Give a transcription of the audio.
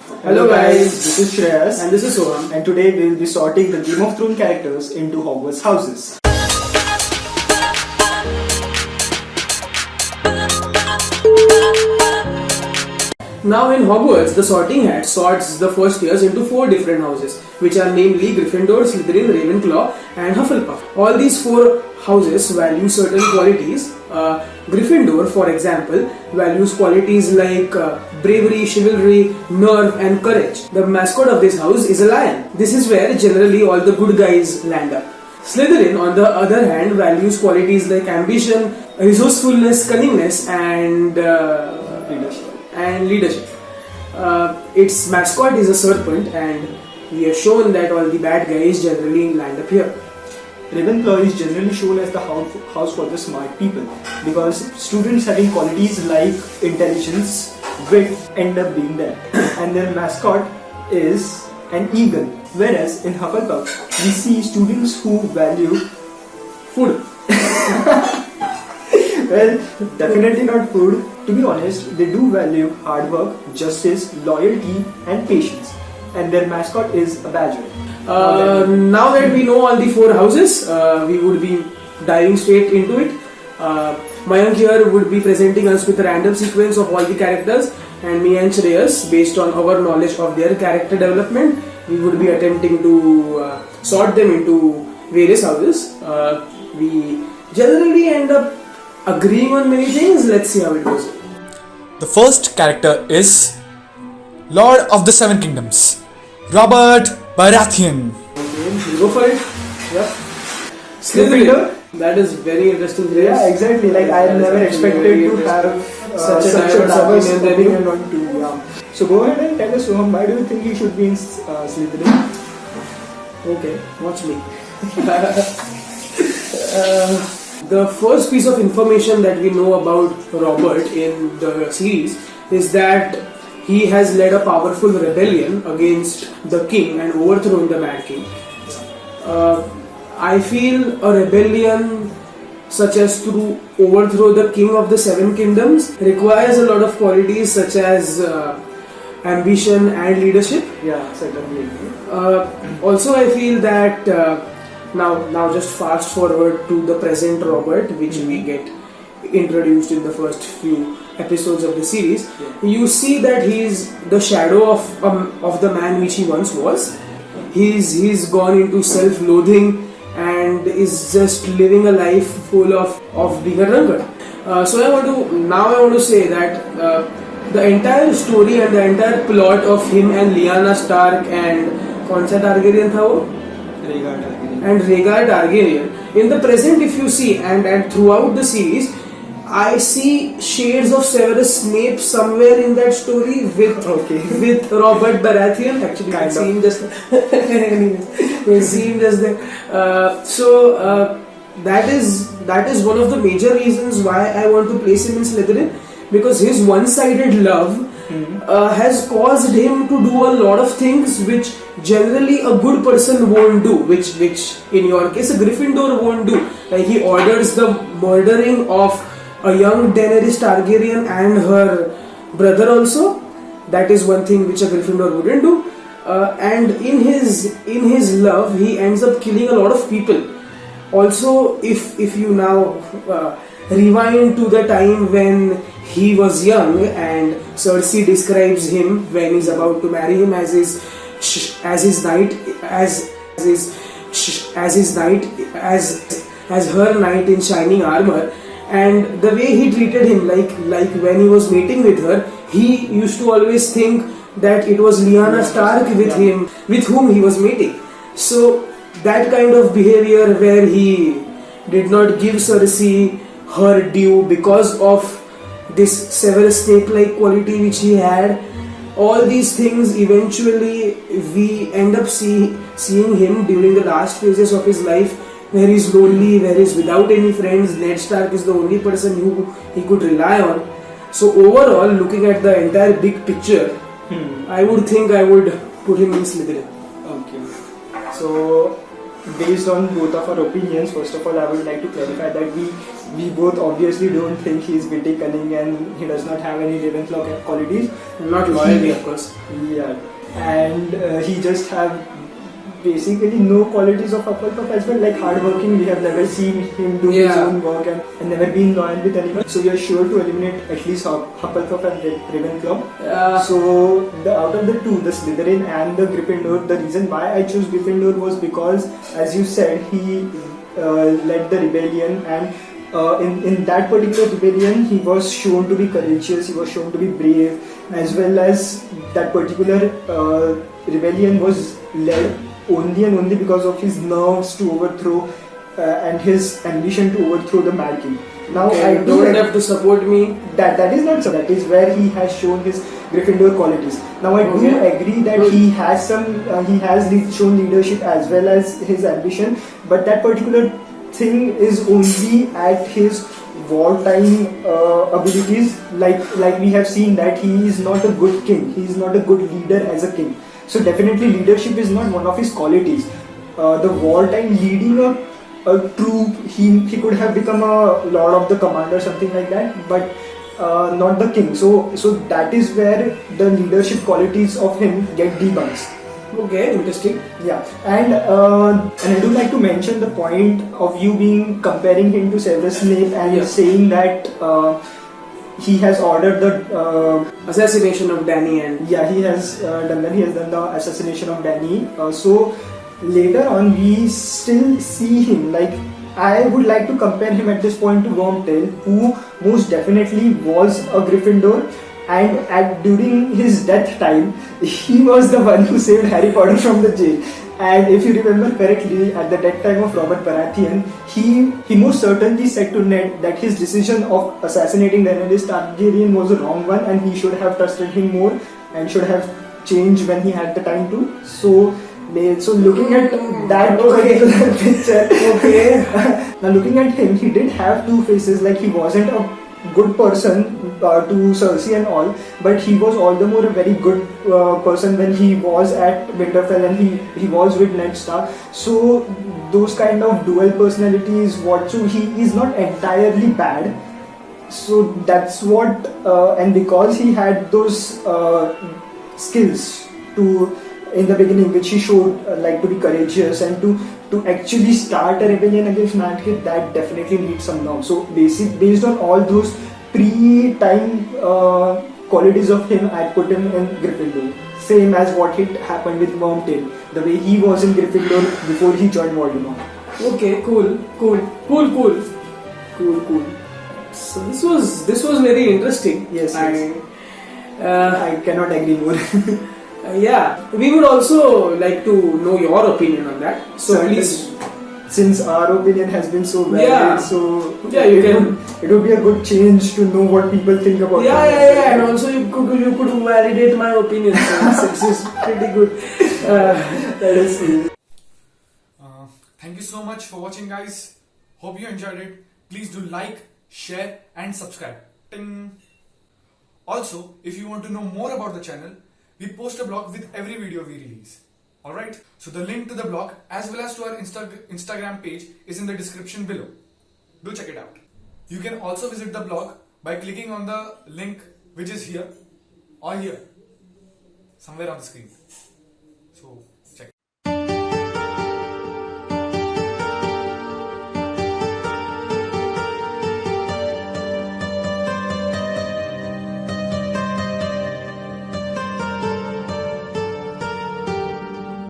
Hello guys, this is Shreyas And this is Soham. and today we will be sorting the Game of Thrones characters into Hogwarts houses. Now in Hogwarts, the sorting hat sorts the first years into 4 different houses, which are namely Gryffindor, Slytherin, Ravenclaw and Hufflepuff. All these 4 houses value certain qualities. Gryffindor, for example, values qualities like bravery, chivalry, nerve and courage. The mascot of this house is a lion. This is where generally all the good guys land up. Slytherin, on the other hand, values qualities like ambition, resourcefulness, cunningness and leadership. Its mascot is a serpent, and we have shown that all the bad guys generally land up here. Ravenclaw is generally shown as the house for the smart people because students having qualities like intelligence, wit end up being there, and their mascot is an eagle. Whereas in Hufflepuff, we see students who value Food. well, definitely not food. To be honest, they do value hard work, justice, loyalty, and patience. And their mascot is a badger. Now that we know all the 4 houses, we would be diving straight into it. Mayank here would be presenting us with a random sequence of all the characters, and me and Shreyas, based on our knowledge of their character development, we would be attempting to sort them into various houses. We generally end up agreeing on many things. Let's see how it goes. The first character is Lord of the Seven Kingdoms, Robert Baratheon. Okay, you go for it. Yep. Slytherin. That is very interesting. Yeah, exactly. Like I never expected to have such a diverse opinion. opinion on two. Yeah. So go ahead and tell us, Soham, why do you think he should be in Slytherin? Okay, watch me. The first piece of information that we know about Robert in the series is that he has led a powerful rebellion against the king and overthrown the Mad King. I feel a rebellion such as to overthrow the king of the 7 kingdoms requires a lot of qualities such as ambition and leadership. Yeah, certainly. Also, I feel that now just fast forward to the present Robert, which we get introduced in the first few episodes of the series. You see that he is the shadow of the man which he once was. He's gone into self-loathing and is just living a life full of being a drunkard. So I want to say that the entire story and the entire plot of him and Lyanna Stark and कौन सा Targaryen था वो? Rhaegar Targaryen. In the present, if you see and throughout the series, I see shades of Severus Snape somewhere in that story with Robert Baratheon. Actually, Kind we see him just we see him just there. So that is one of the major reasons why I want to place him in Slytherin, because his one-sided love has caused him to do a lot of things which generally a good person won't do, which in your case a Gryffindor won't do. Like he orders the murdering of a young Daenerys Targaryen and her brother also. That is one thing which a Gryffindor wouldn't do. And in his love, he ends up killing a lot of people. Also, if you now rewind to the time when he was young and Cersei describes him when he's about to marry him as her knight in shining armor, and the way he treated him, like when he was mating with her, he used to always think that it was Lyanna Stark with whom he was mating. So that kind of behavior where he did not give Cersei her due because of this Severus Snape-like quality which he had, all these things eventually we end up seeing him during the last phases of his life, where he's lonely, where he's without any friends. Ned Stark is the only person who he could rely on. So overall, looking at the entire big picture, I would think I would put him in Slytherin. Okay. So based on both of our opinions, first of all, I would like to clarify that we both obviously don't think he's witty, cunning, and he does not have any Ravenclaw qualities. Not loyalty, of course. Yeah, and he just have basically no qualities of Hufflepuff as well, like hardworking. We have never seen him do his own work and never been loyal with anyone. So we are sure to eliminate at least Hufflepuff and Ravenclaw. So out of the two, the Slytherin and the Gryffindor, the reason why I chose Gryffindor was because, as you said, he led the rebellion, and in that particular rebellion, he was shown to be courageous, he was shown to be brave, as well as that particular rebellion was led only and only because of his nerves to overthrow and his ambition to overthrow the Mad King. Now I don't have to support me. That is not so. That is where he has shown his Gryffindor qualities. Now I do agree that he has shown leadership as well as his ambition, but that particular thing is only at his wartime abilities. Like we have seen that he is not a good king. He is not a good leader as a king. So definitely leadership is not one of his qualities. The wartime leading a troop, he could have become a lord of the command or something like that, but not the king. So that is where the leadership qualities of him get debunked. Okay, interesting. Yeah, and I do like to mention the point of you being comparing him to Severus Snape and saying that he has ordered the assassination of Danny, and he has done that. He has done the assassination of Danny. So later on, we still see him. Like, I would like to compare him at this point to Wormtail, who most definitely was a Gryffindor. And during his death time, he was the one who saved Harry Potter from the jail. And if you remember correctly, at the death time of Robert Baratheon, he most certainly said to Ned that his decision of assassinating Daenerys Targaryen was a wrong one, and he should have trusted him more and should have changed when he had the time to. So looking at that particular picture, now looking at him, he did have two faces. Like, he wasn't a good person to Cersei and all, but he was all the more a very good person when he was at Winterfell and he was with Ned Stark. So those kind of dual personalities, so he is not entirely bad. So that's what, and because he had those skills to in the beginning, which he showed, like to be courageous and to actually start a rebellion against Mad King, that definitely needs some nerve. So based on all those pre-time qualities of him, I put him in Gryffindor. Same as what it happened with Wormtail, the way he was in Gryffindor before he joined Voldemort. Okay, cool. So this was very interesting. Yes. I cannot agree more. Yeah, we would also like to know your opinion on that. So please, since our opinion has been so valid, it would be a good change to know what people think about. And also you could validate my opinion. So this is pretty good. That is. Thank you so much for watching, guys. Hope you enjoyed it. Please do like, share, and subscribe. Ting. Also, if you want to know more about the channel, we post a blog with every video we release. Alright? So the link to the blog as well as to our Instagram page is in the description below. Do check it out. You can also visit the blog by clicking on the link which is here or here, somewhere on the screen. So